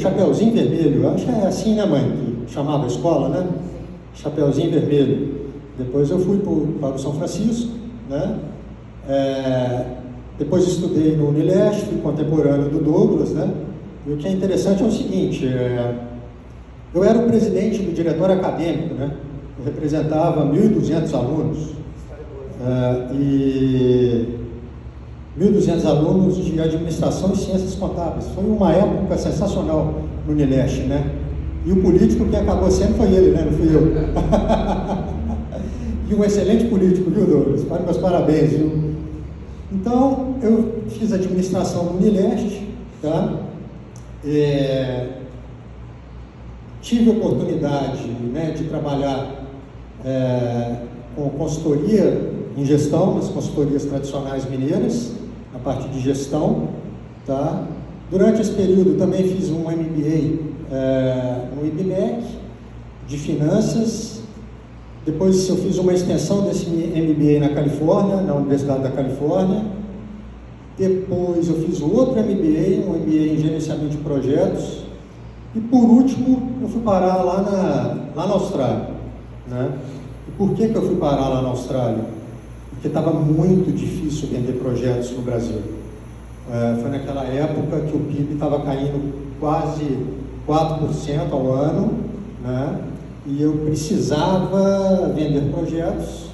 Chapeuzinho Vermelho, acho que é assim, né, mãe, que chamava a escola, né? Chapeuzinho Vermelho. Depois eu fui para o São Francisco, né? Depois estudei no Unileste, fui contemporâneo do Douglas, né? E o que é interessante é o seguinte, eu era o presidente do diretório acadêmico, né? Eu representava 1.200 alunos, e 1.200 alunos de administração e ciências contábeis. Foi uma época sensacional no Unileste, né? E o político que acabou sendo foi ele, né? Não fui eu. E um excelente político, viu, Douglas? Meus parabéns, viu? Então, eu fiz administração no Unileste, tá? Tive oportunidade, né, de trabalhar com consultoria em gestão, nas consultorias tradicionais mineiras, na parte de gestão, tá? Durante esse período também fiz um MBA no IBMEC, de finanças. Depois eu fiz uma extensão desse MBA na Califórnia, na Universidade da Califórnia. Depois eu fiz outro MBA, um MBA em gerenciamento de projetos. E por último, eu fui parar lá na Austrália, né? E por que eu fui parar lá na Austrália? Porque estava muito difícil vender projetos no Brasil. Foi naquela época que o PIB estava caindo quase 4% ao ano, né? E eu precisava vender projetos.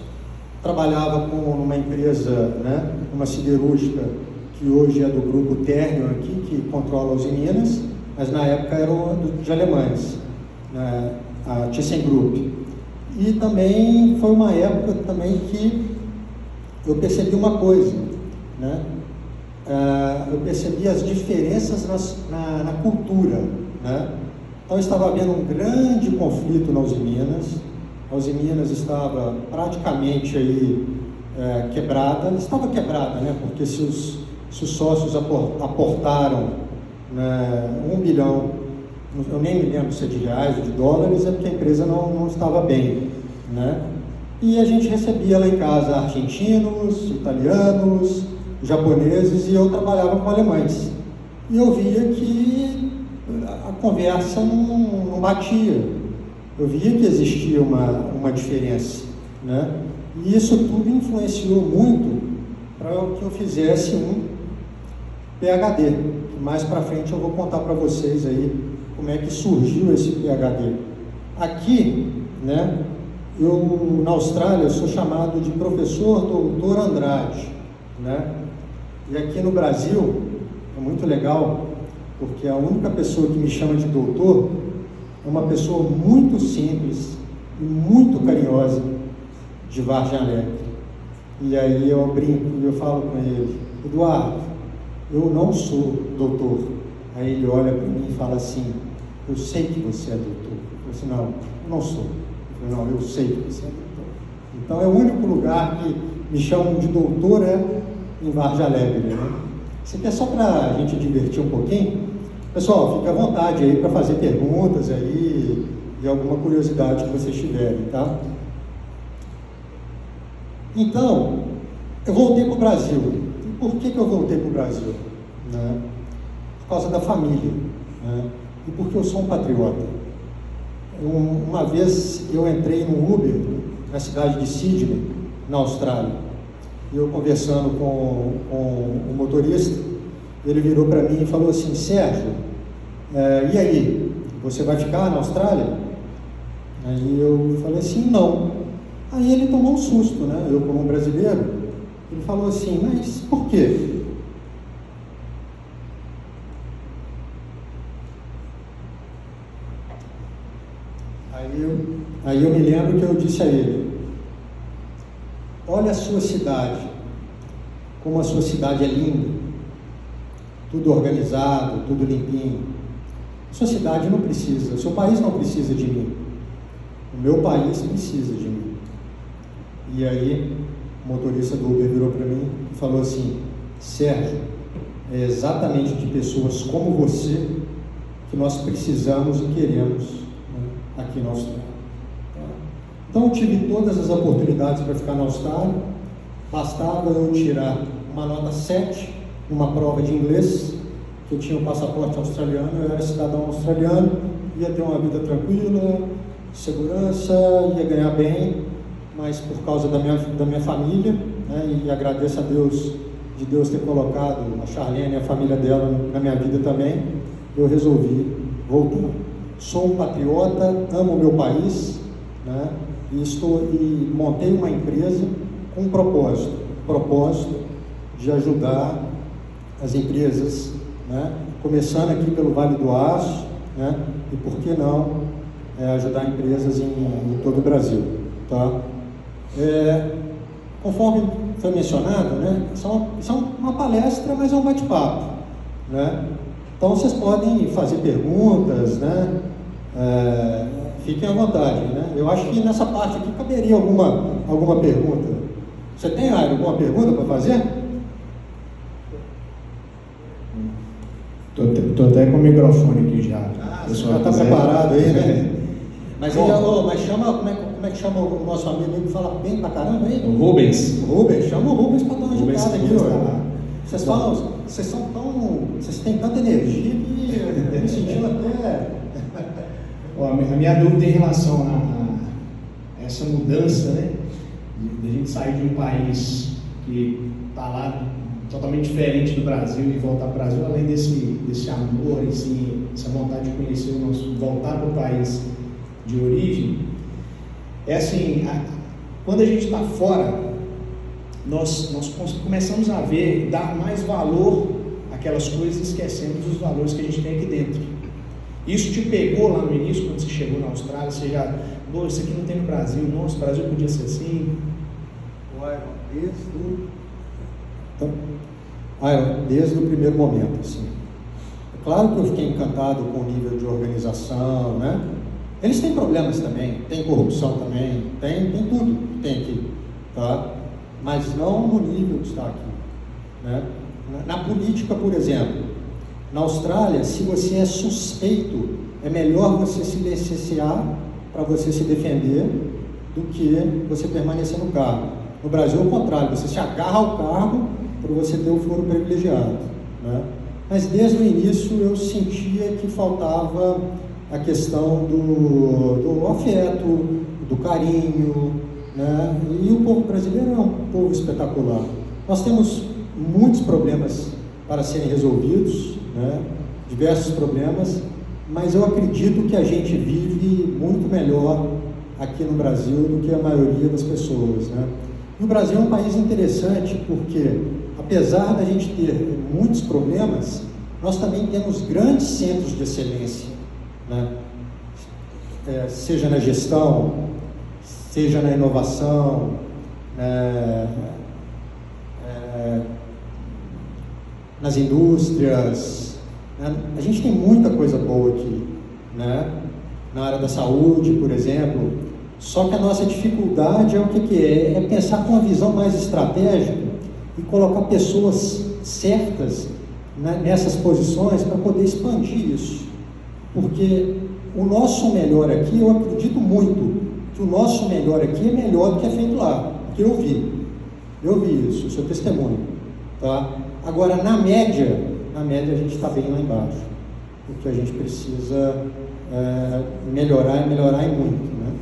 Trabalhava numa empresa, né, uma siderúrgica, que hoje é do grupo Ternium aqui, que controla os Minas, mas na época era de alemães, né, a ThyssenKrupp. E também foi uma época também que eu percebi uma coisa, né? Eu percebi as diferenças na cultura, né? Então estava havendo um grande conflito na Uzi Minas. A Uzi Minas estava praticamente aí quebrada. Estava quebrada, né? Porque se os sócios aportaram, né, 1 bilhão, eu nem me lembro se é de reais ou de dólares, é porque a empresa não estava bem, né? E a gente recebia lá em casa argentinos, italianos, japoneses, e eu trabalhava com alemães. E eu via que a conversa não batia. Eu via que existia uma diferença, né? E isso tudo influenciou muito para que eu fizesse um PhD. Que mais para frente eu vou contar para vocês aí como é que surgiu esse PhD. Aqui, né? Na Austrália, eu sou chamado de professor doutor Andrade, né? E aqui no Brasil, é muito legal, porque a única pessoa que me chama de doutor é uma pessoa muito simples e muito carinhosa, de Vargem Alegre. E aí eu brinco e eu falo com ele: Eduardo, eu não sou doutor. Aí ele olha para mim e fala assim: eu sei que você é doutor. Eu disse: não, eu não sou. Não, eu sei que você é doutor. Então é o único lugar que me chamam de doutor em Vargem Alegre, né? Isso aqui é só para a gente divertir um pouquinho. Pessoal, fique à vontade aí para fazer perguntas aí e alguma curiosidade que vocês tiverem, tá? Então, eu voltei para o Brasil. E por que eu voltei para o Brasil? Né? Por causa da família, né? E porque eu sou um patriota. Uma vez eu entrei no Uber, na cidade de Sydney, na Austrália, e eu conversando com o motorista, ele virou para mim e falou assim: Sérgio, e aí, você vai ficar na Austrália? Aí eu falei assim: não. Aí ele tomou um susto, né? Eu como brasileiro, ele falou assim: mas por quê? Aí eu me lembro que eu disse a ele: olha a sua cidade, como a sua cidade é linda, tudo organizado, tudo limpinho. A sua cidade não precisa, o seu país não precisa de mim, o meu país precisa de mim. E aí o motorista do Uber virou para mim e falou assim: Sérgio, é exatamente de pessoas como você que nós precisamos e queremos, né, aqui na Austrália. Então eu tive todas as oportunidades para ficar na Austrália. Bastava eu tirar uma nota 7 numa prova de inglês que eu tinha um passaporte australiano, eu era cidadão australiano, ia ter uma vida tranquila, segurança, ia ganhar bem, mas por causa da minha família, né, e agradeço a Deus de Deus ter colocado a Charlene e a família dela na minha vida também, eu resolvi voltar. Sou um patriota, amo o meu país, né, e montei uma empresa com um propósito de ajudar as empresas, né, começando aqui pelo Vale do Aço, né, e por que não ajudar empresas em todo o Brasil, tá? Conforme foi mencionado, né, isso é uma palestra, mas é um bate-papo, né? Então vocês podem fazer perguntas, né? Fiquem à vontade, né? Eu acho que nessa parte aqui caberia alguma pergunta. Você tem alguma pergunta para fazer? Estou até com o microfone aqui já. Você já está preparado aí, né? Mas chama, como é que chama o nosso amigo que fala bem pra caramba aí? O Rubens. Chama o Rubens para dar uma agitada aqui, ó. Vocês têm tanta energia que eu me sentindo até... A minha dúvida em relação a essa mudança, né? De a gente sair de um país que está lá totalmente diferente do Brasil e voltar para o Brasil, além desse amor, essa vontade de conhecer o nosso, voltar para o país de origem, é assim, quando a gente está fora, nós começamos a dar mais valor àquelas coisas, esquecemos os valores que a gente tem aqui dentro. Isso te pegou lá no início, quando você chegou na Austrália, você já, isso aqui não tem no Brasil, nossa, o Brasil podia ser assim? Desde o primeiro momento, assim. É claro que eu fiquei encantado com o nível de organização, né? Eles têm problemas também, tem corrupção também, tem tudo que tem aqui, tá? Mas não no nível que está aqui, né? Na política, por exemplo, na Austrália, se você é suspeito, é melhor você se licenciar para você se defender do que você permanecer no cargo. No Brasil, é o contrário, você se agarra ao cargo para você ter o foro privilegiado, né? Mas desde o início eu sentia que faltava a questão do afeto, do carinho, né? E o povo brasileiro é um povo espetacular. Nós temos muitos problemas para serem resolvidos, né? Diversos problemas, mas eu acredito que a gente vive muito melhor aqui no Brasil do que a maioria das pessoas, né? E o Brasil é um país interessante porque, apesar da gente ter muitos problemas, nós também temos grandes centros de excelência, né? Seja na gestão, seja na inovação, nas indústrias, né? A gente tem muita coisa boa aqui, né? Na área da saúde, por exemplo. Só que a nossa dificuldade é o que é? É pensar com uma visão mais estratégica e colocar pessoas certas, né, nessas posições para poder expandir isso. Porque o nosso melhor aqui, eu acredito muito que o nosso melhor aqui é melhor do que é feito lá, porque eu vi isso, eu sou testemunho, tá? Agora, na média a gente está bem lá embaixo, porque a gente precisa melhorar em muito, né?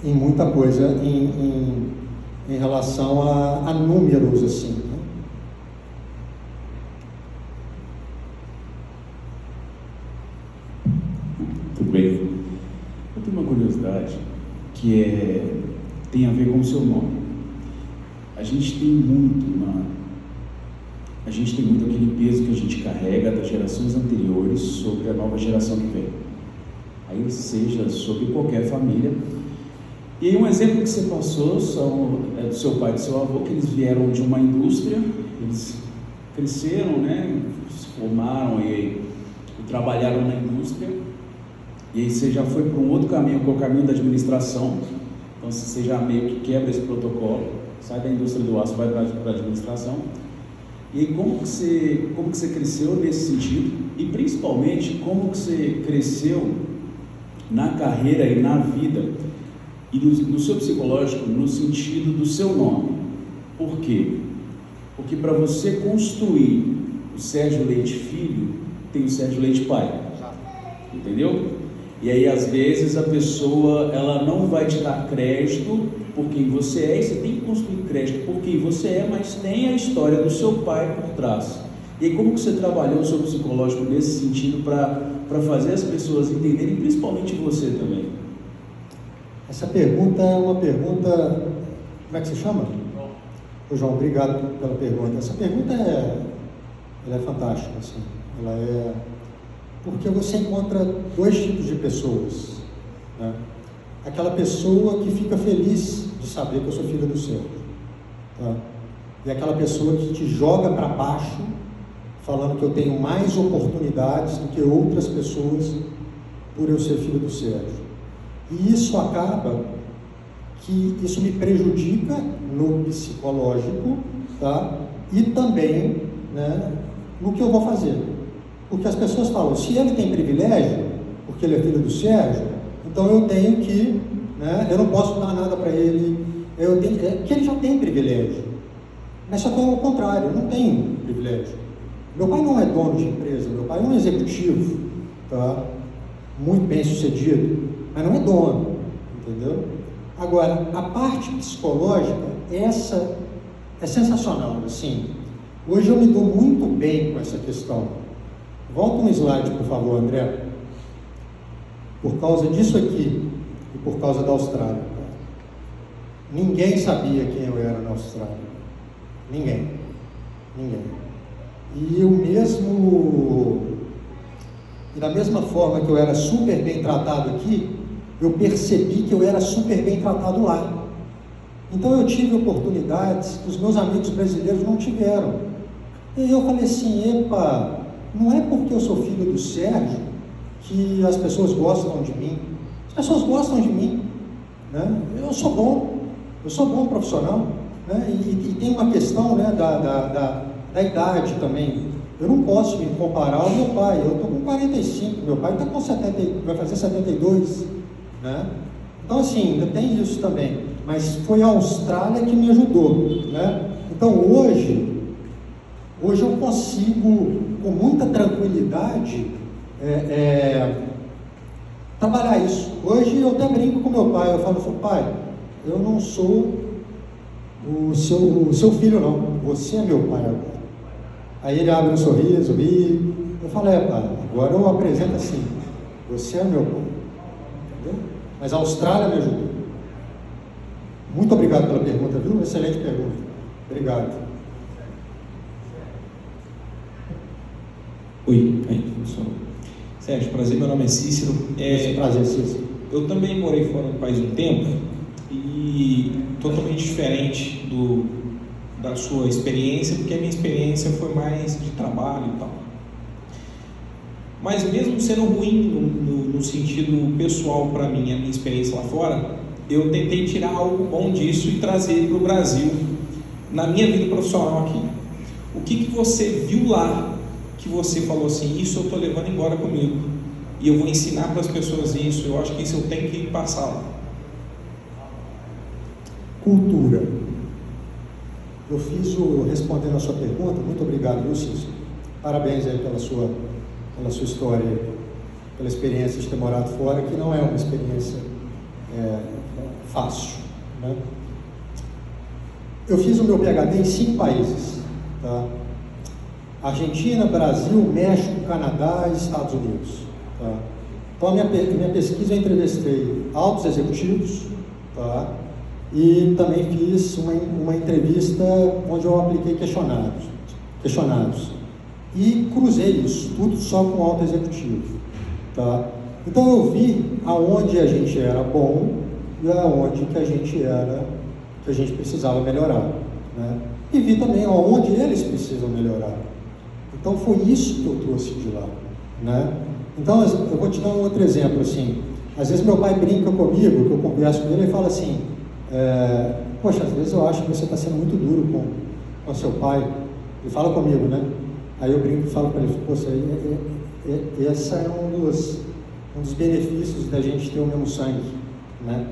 Em muita coisa, em relação a números, assim, né? Tudo bem? Eu tenho uma curiosidade que tem a ver com o seu nome. A gente tem muito aquele peso que a gente carrega das gerações anteriores sobre a nova geração que vem. Aí seja sobre qualquer família. E aí um exemplo que você passou é do seu pai e do seu avô, que eles vieram de uma indústria, eles cresceram, né, se formaram e trabalharam na indústria, e aí você já foi para um outro caminho, que é o caminho da administração. Então você já meio que quebra esse protocolo, sai da indústria do aço, vai para a administração. E aí como que você cresceu nesse sentido, e principalmente como que você cresceu na carreira e na vida, e no seu psicológico, no sentido do seu nome. Por quê? Porque para você construir o Sérgio Leite filho tem o Sérgio Leite pai, entendeu? E aí às vezes a pessoa, ela não vai te dar crédito por quem você é, e você tem que construir crédito por quem você é, mas tem a história do seu pai por trás. E aí como que você trabalhou o seu psicológico nesse sentido para fazer as pessoas entenderem, principalmente você também? Essa pergunta é uma pergunta, como é que se chama? Ô João, obrigado pela pergunta. Essa pergunta ela é fantástica, assim. Ela é porque você encontra dois tipos de pessoas, né? Aquela pessoa que fica feliz de saber que eu sou filho do Sérgio, tá? E aquela pessoa que te joga para baixo, falando que eu tenho mais oportunidades do que outras pessoas por eu ser filho do Sérgio. E isso acaba que isso me prejudica no psicológico, tá? E também, né, no que eu vou fazer. Porque as pessoas falam, se ele tem privilégio, porque ele é filho do Sérgio, então eu tenho que, né, eu não posso dar nada para ele, que ele já tem privilégio. Mas só que é o contrário, eu não tenho privilégio. Meu pai não é dono de empresa, meu pai é um executivo, tá? Muito bem sucedido, mas não é dono, entendeu? Agora, a parte psicológica, essa é sensacional, assim. Hoje eu me dou muito bem com essa questão. Volta um slide, por favor, André. Por causa disso aqui e por causa da Austrália, ninguém sabia quem eu era na Austrália. Ninguém. E da mesma forma que eu era super bem tratado aqui, eu percebi que eu era super bem tratado lá. Então eu tive oportunidades que os meus amigos brasileiros não tiveram. E eu falei assim, epa, não é porque eu sou filho do Sérgio que as pessoas gostam de mim. As pessoas gostam de mim, né? Eu sou bom profissional, né? E tem uma questão, né, da idade também. Eu não posso me comparar ao meu pai. Eu estou com 45, meu pai está com 70, vai fazer 72, né? Então assim, ainda tem isso também. Mas foi a Austrália que me ajudou, né? Então hoje eu consigo, com muita tranquilidade, trabalhar isso. Hoje eu até brinco com meu pai, eu falo, pai, eu não sou o seu filho não, você é meu pai agora. Aí ele abre um sorriso, ri, eu falo, pai, agora eu apresento assim, você é meu pai, entendeu? Mas a Austrália me ajudou. Muito obrigado pela pergunta, viu? Excelente pergunta. Obrigado. Oi, aí, professor. Sérgio, prazer, meu nome é Cícero. Prazer, Cícero. Eu também morei fora do país um tempo e totalmente diferente da sua experiência, porque a minha experiência foi mais de trabalho e tal. Mas mesmo sendo ruim no sentido pessoal para mim, a minha experiência lá fora, eu tentei tirar algo bom disso e trazer para o Brasil, na minha vida profissional aqui. O que você viu lá que você falou assim, isso eu estou levando embora comigo e eu vou ensinar para as pessoas isso, eu acho que isso eu tenho que passar lá? Cultura. Eu fiz respondendo a sua pergunta, muito obrigado, viu, Cícero? Parabéns aí pela sua história, pela experiência de ter morado fora, que não é uma experiência fácil, né? Eu fiz o meu PhD em 5 países, tá? Argentina, Brasil, México, Canadá e Estados Unidos, tá? Então a minha pesquisa eu entrevistei altos executivos, tá? E também fiz uma entrevista onde eu apliquei questionários e cruzei isso tudo só com alto executivo, tá? Então eu vi aonde a gente era bom e aonde que a gente precisava melhorar, né? E vi também aonde eles precisam melhorar. Então foi isso que eu trouxe de lá, né? Então eu vou te dar um outro exemplo, assim. Às vezes meu pai brinca comigo, que eu converso com ele, e fala assim, poxa, às vezes eu acho que você está sendo muito duro com seu pai. Ele fala comigo, né? Aí eu brinco e falo para ele, poxa, esse é um dos benefícios da gente ter o mesmo sangue, né?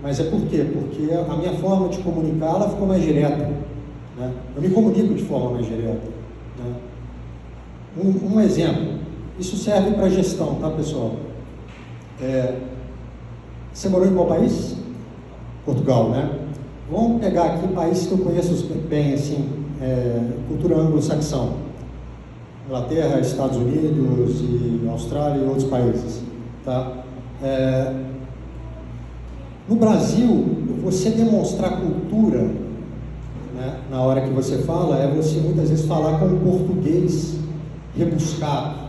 Mas é por quê? Porque a minha forma de comunicar, ela ficou mais direta, né? Eu me comunico de forma mais direta. né? Um exemplo, isso serve para gestão, tá, pessoal? Você morou em qual país? Portugal, né? Vamos pegar aqui países que eu conheço bem, assim, cultura anglo-saxão. Inglaterra, Estados Unidos, e Austrália e outros países, tá? No Brasil, você demonstrar cultura, né, na hora que você fala, é você muitas vezes falar com um português rebuscado.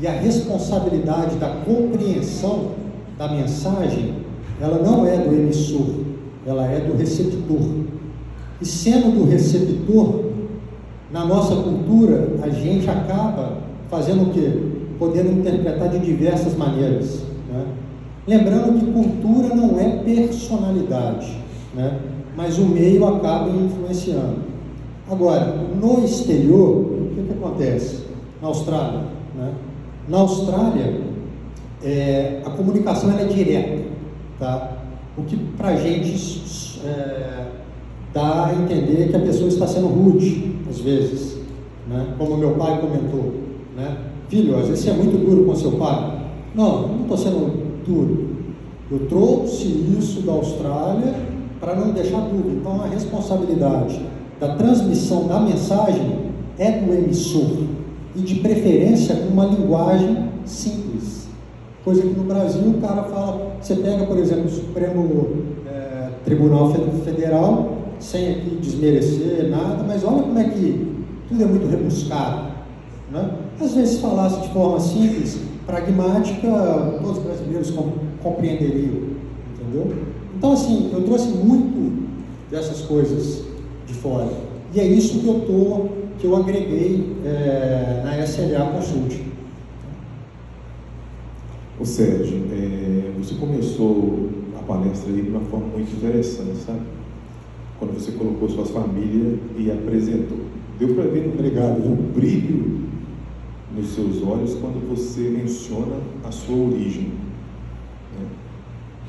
E a responsabilidade da compreensão da mensagem, ela não é do emissor, ela é do receptor. E sendo do receptor, na nossa cultura, a gente acaba fazendo o quê? Podendo interpretar de diversas maneiras, né? Lembrando que cultura não é personalidade, né? Mas o meio acaba influenciando. Agora, no exterior, o que acontece? Na Austrália, né? Na Austrália, a comunicação ela é direta, tá? O que pra gente dá a entender que a pessoa está sendo rude, às vezes, né? Como meu pai comentou, né? Filho, às vezes você é muito duro com seu pai. Não estou sendo duro. Eu trouxe isso da Austrália para não deixar dúvida. Então a responsabilidade da transmissão da mensagem é do emissor e de preferência com uma linguagem simples. Coisa que no Brasil o cara fala, você pega, por exemplo, o Supremo Tribunal Federal, sem aqui desmerecer nada, mas olha como é que tudo é muito rebuscado, né? Às vezes, se falasse de forma simples, pragmática, todos os brasileiros compreenderiam, entendeu? Então, assim, eu trouxe muito dessas coisas de fora, e é isso que eu agreguei na SLA Consult. Ô Sérgio, você começou a palestra aí de uma forma muito interessante, sabe? Quando você colocou suas famílias e apresentou. Deu para ver o brilho nos seus olhos quando você menciona a sua origem, né?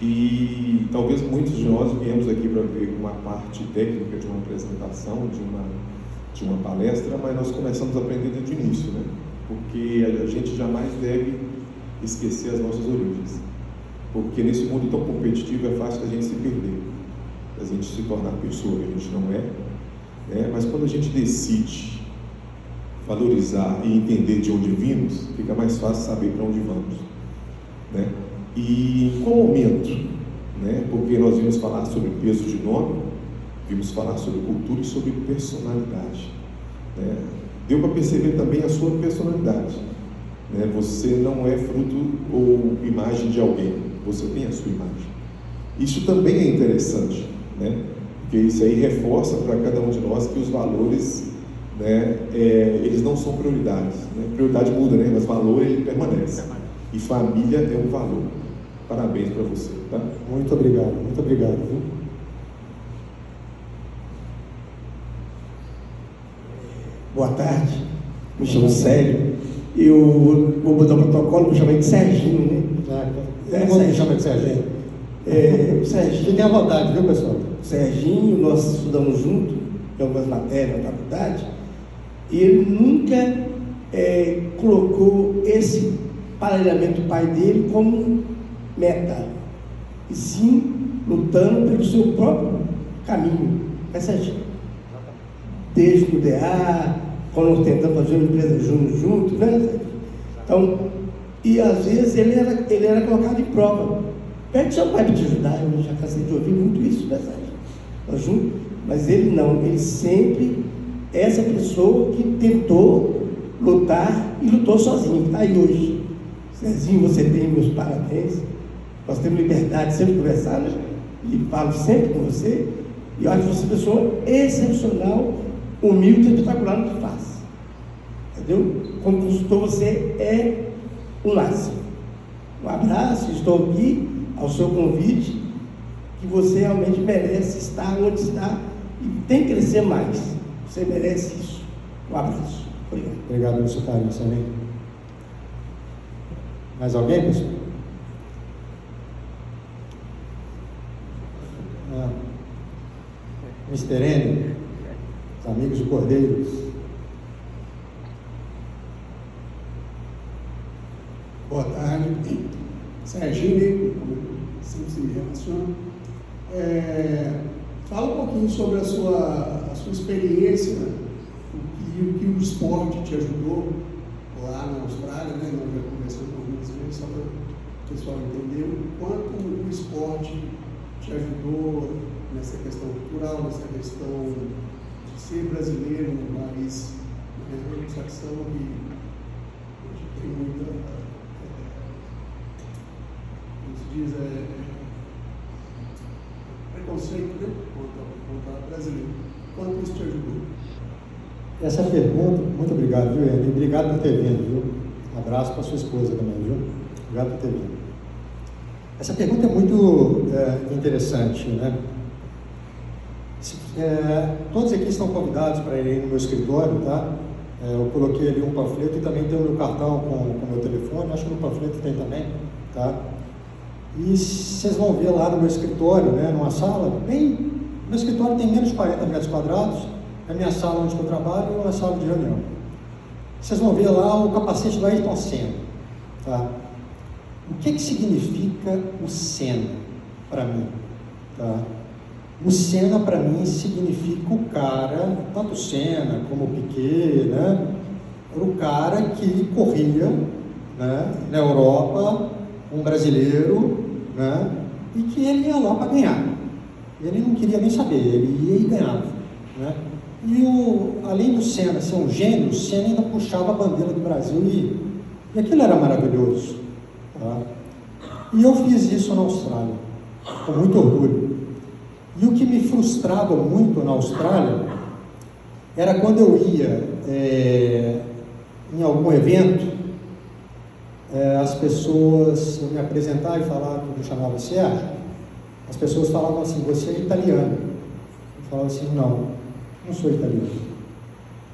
E talvez muitos de nós viemos aqui para ver uma parte técnica de uma apresentação, de uma palestra, mas nós começamos a aprender desde o início, né? Porque a gente jamais deve esquecer as nossas origens, porque nesse mundo tão competitivo é fácil a gente se perder, a gente se tornar pessoa que a gente não é, né? Mas quando a gente decide valorizar e entender de onde vimos, fica mais fácil saber para onde vamos, né? E em qual momento, né? Porque nós vimos falar sobre peso de nome, vimos falar sobre cultura e sobre personalidade, né? Deu para perceber também a sua personalidade, né? Você não é fruto ou imagem de alguém, você tem a sua imagem. Isso também é interessante, né? Porque isso aí reforça para cada um de nós que os valores, né, eles não são prioridades, né? Prioridade muda, né? Mas valor ele permanece. E família é um valor. Parabéns para você, tá? Muito obrigado, viu? Boa tarde, me chamo Célio. Eu vou botar o protocolo, vou chamar de Serginho, né? Todo mundo me chama de Serginho. Serginho. Fiquem à vontade, viu, pessoal? Serginho, nós estudamos junto em algumas matérias na faculdade, e ele nunca colocou esse parelhamento do pai dele como meta, e sim lutando pelo seu próprio caminho. É Serginho. Desde o DA, quando nós tentamos fazer uma empresa junto, né? Então, e às vezes ele era colocado em prova. Pede seu pai para te ajudar, eu já cansei de ouvir muito isso, né, Sérgio? Nós juntos, mas ele não, ele sempre é essa pessoa que tentou lutar e lutou sozinho, está aí hoje. Serginho, você tem meus parabéns, nós temos liberdade de sempre conversar, né? E falo sempre com você, e eu acho você uma pessoa excepcional, humilde e espetacular no que faz, entendeu? Como consultor, você é o máximo. Um abraço, estou aqui ao seu convite, que você realmente merece estar onde está e tem que crescer mais. Você merece isso. Um abraço. Obrigado. Obrigado pelo seu carinho, Samir. Mais alguém, pessoal? Mr. N, os amigos de Cordeiros. boa tarde. Serginho, como sempre se relaciona. Fala um pouquinho sobre a sua experiência, né? O que o esporte te ajudou lá na Austrália, né? Nós já conversamos algumas vezes, só para o pessoal entender o quanto o esporte te ajudou nessa questão cultural, nessa questão de ser brasileiro num país, né? Satisfação que a gente tem muita, como se diz, preconceito, né? Contra brasileiro. Quanto isso te ajudou? Essa pergunta, muito obrigado, viu, Henrique? Obrigado por ter vindo, viu? Um abraço para sua esposa também, viu? Obrigado por ter vindo. Essa pergunta é muito interessante, né? Todos aqui estão convidados para irem no meu escritório, tá? Eu coloquei ali um panfleto e também tem o meu cartão com o meu telefone, acho que no panfleto tem também, tá? E vocês vão ver lá no meu escritório, né, numa sala, meu escritório tem menos de 40 metros quadrados, é a minha sala onde eu trabalho é uma sala de reunião. Vocês vão ver lá o capacete do Ayrton Senna, tá? O que significa o Senna para mim, tá? O Senna para mim significa o cara, tanto o Senna como o Piquet, né? Era o cara que corria, né, na Europa, um brasileiro, né, e que ele ia lá para ganhar. Ele não queria nem saber, ele ia e ganhava, né? E além do Senna ser um gênio, o Senna ainda puxava a bandeira do Brasil e aquilo era maravilhoso, tá? E eu fiz isso na Austrália, com muito orgulho. E o que me frustrava muito na Austrália era quando eu ia em algum evento, as pessoas, eu me apresentar e falar que eu me chamava Sérgio, as pessoas falavam assim: você é italiano. Eu falava assim: não sou italiano.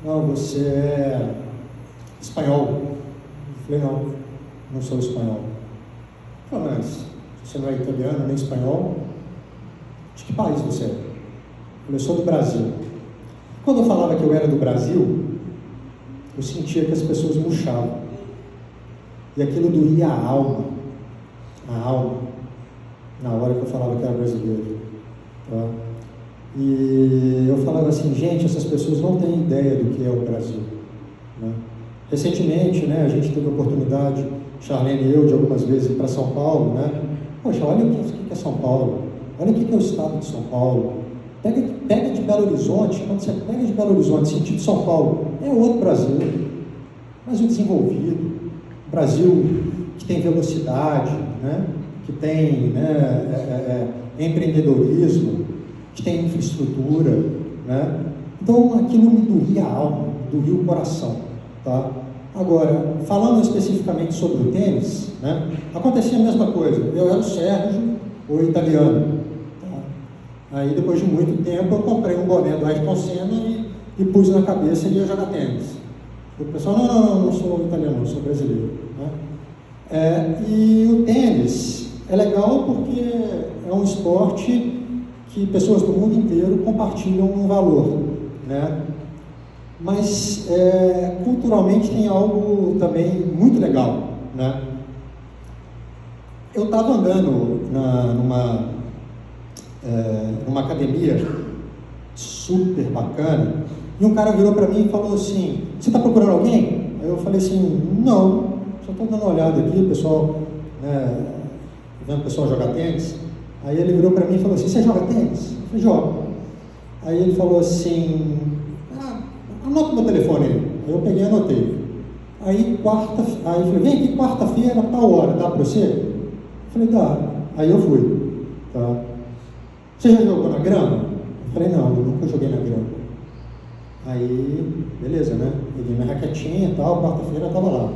Não, você é espanhol. Eu falei: não sou espanhol. Eu falei: mas você não é italiano nem espanhol? De que país você é? Eu falei: eu sou do Brasil. Quando eu falava que eu era do Brasil, eu sentia que as pessoas murchavam. E aquilo doía a alma, na hora que eu falava que era brasileiro, tá? E eu falava assim: gente, essas pessoas não têm ideia do que é o Brasil, né? Recentemente, né, a gente teve a oportunidade, Charlene e eu, de algumas vezes ir para São Paulo, né? Poxa, olha o que é São Paulo, olha o que é o estado de São Paulo. Pega de Belo Horizonte, quando você pega de Belo Horizonte, sentido São Paulo, é outro Brasil, Brasil desenvolvido, Brasil que tem velocidade, né? Que tem, né, empreendedorismo, que tem infraestrutura, né? Então aquilo me doía a alma, doía o coração, tá? Agora, falando especificamente sobre o tênis, né, acontecia a mesma coisa. Eu era o Sérgio, o italiano, tá? Aí depois de muito tempo eu comprei um boné do Ayrton Senna e pus na cabeça e ia jogar tênis. O pessoal: não sou italiano, sou brasileiro, né? E o tênis é legal porque é um esporte que pessoas do mundo inteiro compartilham um valor, né? Mas culturalmente tem algo também muito legal, né? Eu estava andando numa academia super bacana e um cara virou para mim e falou assim: você está procurando alguém? Aí eu falei assim: não, só estou dando uma olhada aqui, o pessoal, né, vendo o pessoal jogar tênis. Aí ele virou para mim e falou assim: você joga tênis? Eu falei: jogo. Aí ele falou assim: anota o meu telefone aí. Aí eu peguei e anotei. Aí eu falei: vem aqui quarta-feira, tal hora, dá para você? Eu falei: dá. Aí eu fui, tá? Você já jogou na grama? Eu falei: não, eu nunca joguei na grama. Aí, beleza, né? Peguei minha raquetinha e tal, quarta-feira eu estava lá.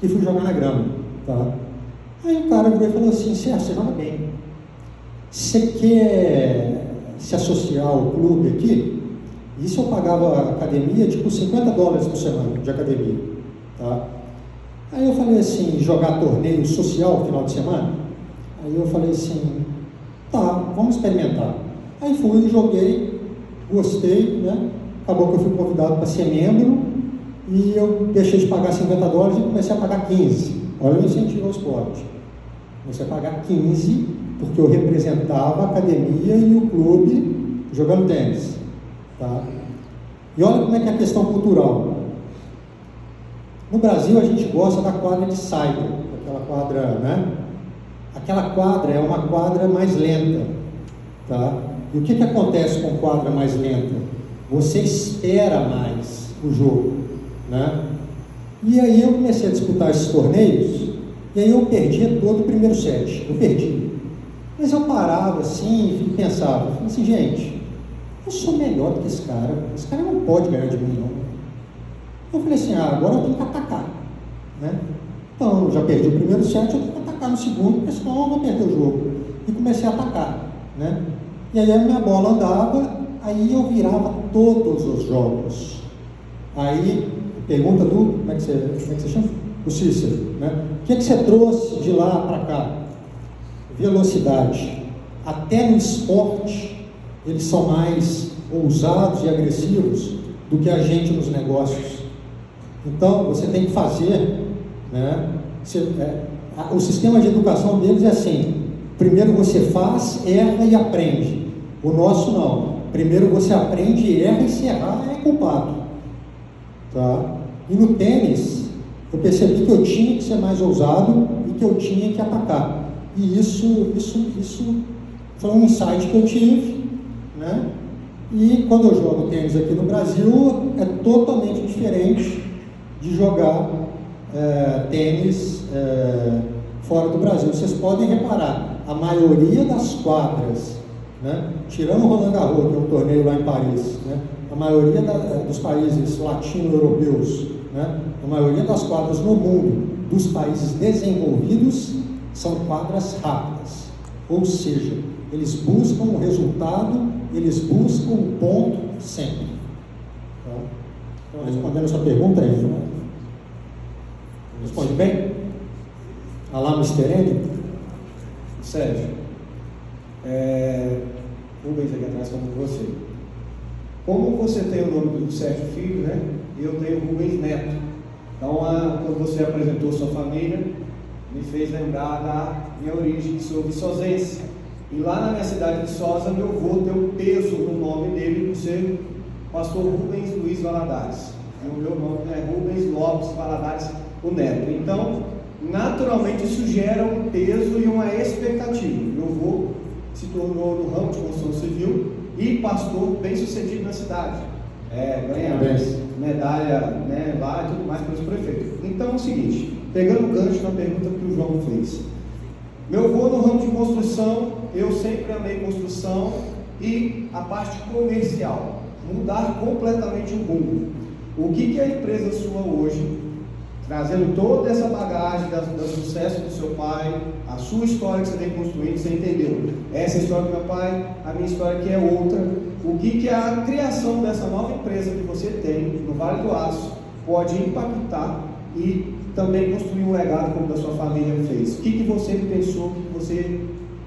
E fui jogar na grama, tá? Aí o cara virou e falou assim: Sérgio, você joga bem. Você quer se associar ao clube aqui? Isso eu pagava a academia, tipo $50 por semana de academia, tá? Aí eu falei assim: jogar torneio social no final de semana? Aí eu falei assim: tá, vamos experimentar. Aí fui, joguei, gostei, né? Acabou que eu fui convidado para ser membro e eu deixei de pagar $50 e comecei a pagar 15, olha o incentivo ao esporte. Você pagar 15 porque eu representava a academia e o clube jogando tênis. Tá? E olha como é que é a questão cultural. No Brasil a gente gosta da quadra de saibro, aquela quadra, né? Aquela quadra é uma quadra mais lenta. Tá? E o que acontece com quadra mais lenta? Você espera mais o jogo. Né? E aí eu comecei a disputar esses torneios, e aí eu perdia todo o primeiro set, eu perdi. Mas eu parava assim e pensava, assim, gente, eu sou melhor do que esse cara não pode ganhar de mim, não. Eu falei assim, agora eu tenho que atacar, né? Então, eu já perdi o primeiro set, eu tenho que atacar no segundo, porque senão eu vou perder o jogo. E comecei a atacar, né? E aí a minha bola andava, aí eu virava todos os jogos. Aí, pergunta do, como é que você chama? O Cícero, né? O que você trouxe de lá para cá? Velocidade. Até no esporte, eles são mais ousados e agressivos do que a gente nos negócios. Então, você tem que fazer, né? O sistema de educação deles é assim: primeiro você faz, erra e aprende. O nosso não. Primeiro você aprende, erra, e se errar é culpado. Tá? E no tênis, eu percebi que eu tinha que ser mais ousado e que eu tinha que atacar. E isso foi um insight que eu tive, né? E quando eu jogo tênis aqui no Brasil, é totalmente diferente de jogar tênis fora do Brasil. Vocês podem reparar, a maioria das quadras, né? Tirando o Roland Garros, que é um torneio lá em Paris, né? A maioria dos países latino-europeus, né? A maioria das quadras no mundo, dos países desenvolvidos, são quadras rápidas. Ou seja, eles buscam o resultado, eles buscam o ponto sempre. Tá? Então, respondendo a sua pergunta aí, né? Responde bem? Alá, Mr. N? Sérgio, Rubens aqui atrás falando com você. Como você tem o nome do Sérgio Filho, né? Eu tenho o Rubens Neto. Então, quando você apresentou sua família, me fez lembrar da minha origem, que sou viçosense. E lá na minha cidade de Viçosa, meu avô deu peso no nome dele por ser pastor Rubens Luiz Valadares. E o meu nome é Rubens Lopes Valadares, o Neto. Então, naturalmente, isso gera um peso e uma expectativa. Meu avô se tornou no ramo de construção civil e pastor bem sucedido na cidade. Ganha medalha, né, lá e tudo mais pelos prefeitos. Então é o seguinte, pegando o gancho na pergunta que o João fez. Meu avô no ramo de construção, eu sempre amei construção e a parte comercial, mudar completamente o rumo. O que a empresa sua hoje, trazendo toda essa bagagem do sucesso do seu pai, a sua história que você vem construindo, você entendeu? Essa é a história do meu pai, a minha história que é outra. O que a criação dessa nova empresa que você tem no Vale do Aço pode impactar e também construir um legado como da sua família fez? O que você pensou, que você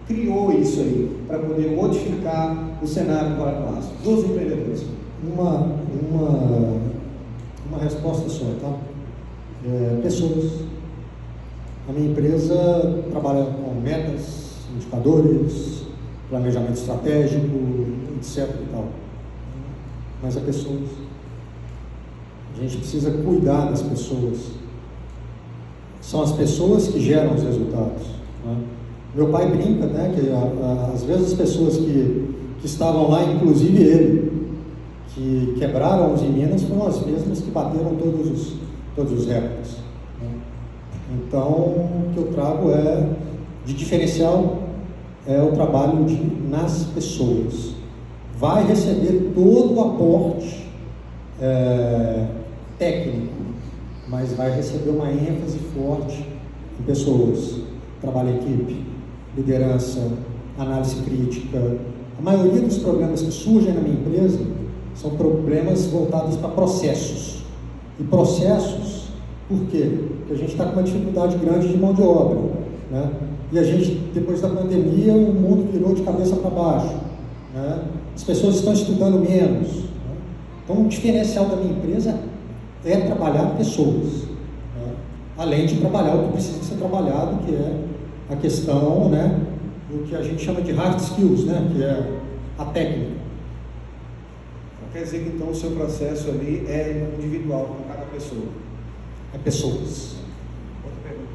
criou isso aí para poder modificar o cenário do Vale do Aço? Dos empreendedores. Uma resposta só, tá? Pessoas. A minha empresa trabalha com metas, indicadores, planejamento estratégico, etc. e tal. Mas é pessoas. A gente precisa cuidar das pessoas. São as pessoas que geram os resultados. Né? Meu pai brinca, né, que às vezes as pessoas que estavam lá, inclusive ele, que quebraram os em Minas, foram as mesmas que bateram todos os recordes. Né? Então, o que eu trago de diferencial é o trabalho nas pessoas. Vai receber todo o aporte técnico, mas vai receber uma ênfase forte em pessoas, trabalho em equipe, liderança, análise crítica. A maioria dos problemas que surgem na minha empresa são problemas voltados para processos. E processos, por quê? Porque a gente está com uma dificuldade grande de mão de obra, né? E a gente, depois da pandemia, o mundo virou de cabeça para baixo, né? As pessoas estão estudando menos, né? Então, o diferencial da minha empresa é trabalhar pessoas, né? além de trabalhar o que precisa ser trabalhado, que é a questão, né, do que a gente chama de hard skills, né, que é a técnica. Quer dizer que então o seu processo ali é individual com cada pessoa? É pessoas. Outra pergunta.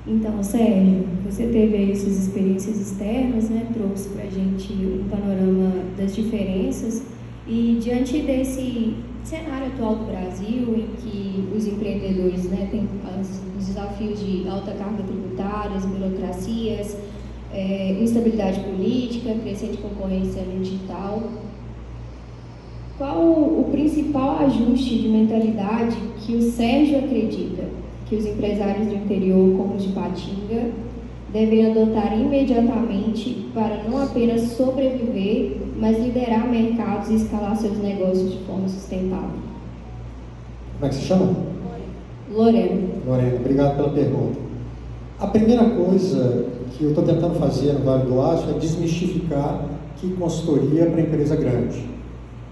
Então, Sérgio, você teve aí suas experiências externas, né? Trouxe para a gente um panorama das diferenças e diante desse cenário atual do Brasil, em que os empreendedores, né, têm os desafios de alta carga tributária, burocracias, instabilidade política, crescente concorrência no digital, qual o principal ajuste de mentalidade que o Sérgio acredita que os empresários do interior, como os de Patinga, devem adotar imediatamente para não apenas sobreviver, mas liderar mercados e escalar seus negócios de forma sustentável? Como é que se chama? Lorena. Lorena, obrigado pela pergunta. A primeira coisa que eu estou tentando fazer no Vale do Aço é desmistificar que consultoria para empresa grande.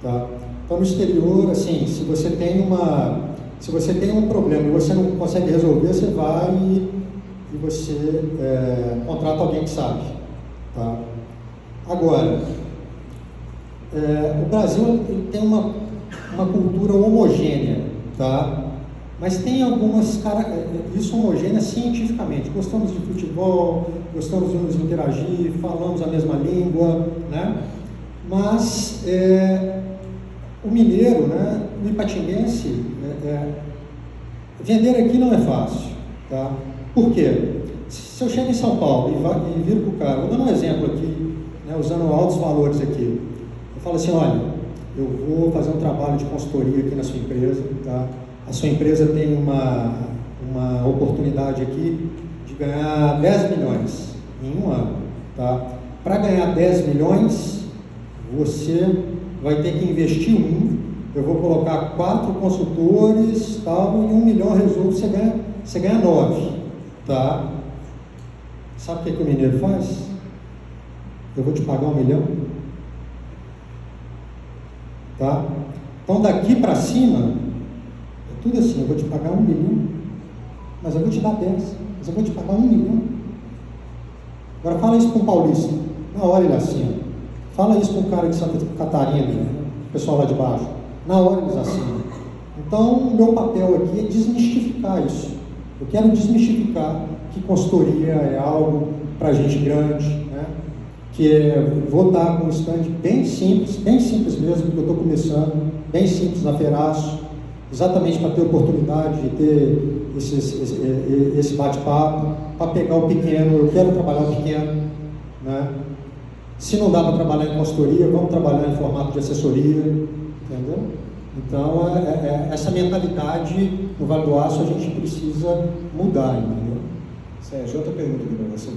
Tá? Então, no exterior, assim, se você tem um problema e você não consegue resolver, você vai e você contrata alguém que sabe. Tá? Agora, o Brasil ele tem uma cultura homogênea, tá? Mas tem algumas isso homogênea cientificamente. Gostamos de futebol, gostamos de nos interagir, falamos a mesma língua, né? Mas o mineiro, né, o ipatinguense, vender aqui não é fácil, tá? Por quê? Se eu chego em São Paulo e viro para o cara, vou dando um exemplo aqui, né, usando altos valores aqui, eu falo assim, olha, eu vou fazer um trabalho de consultoria aqui na sua empresa, tá? A sua empresa tem uma oportunidade aqui de ganhar 10 milhões em um ano, tá? Para ganhar 10 milhões, você vai ter que investir eu vou colocar 4 consultores, tal, e 1 milhão resolve, você ganha 9, tá? Sabe o que o mineiro faz? Eu vou te pagar 1 milhão, tá? Então daqui para cima, é tudo assim, eu vou te pagar 1 milhão, mas eu vou te dar 10, mas eu vou te pagar 1 milhão. Agora fala isso para um paulista, na hora ele assina. Fala isso para um cara de Santa Catarina, o pessoal lá de baixo. Na hora eles assinam. Então, o meu papel aqui é desmistificar isso. Eu quero desmistificar que consultoria é algo para gente grande, né? Que vou estar com um stand bem simples mesmo, porque eu estou começando, bem simples na Feraço, exatamente para ter oportunidade de ter esse bate-papo, para pegar o pequeno. Eu quero trabalhar o pequeno, né? Se não dá para trabalhar em consultoria, vamos trabalhar em formato de assessoria, entendeu? Então, essa mentalidade no Vale do Aço a gente precisa mudar, entendeu? Sérgio, outra pergunta aqui para você.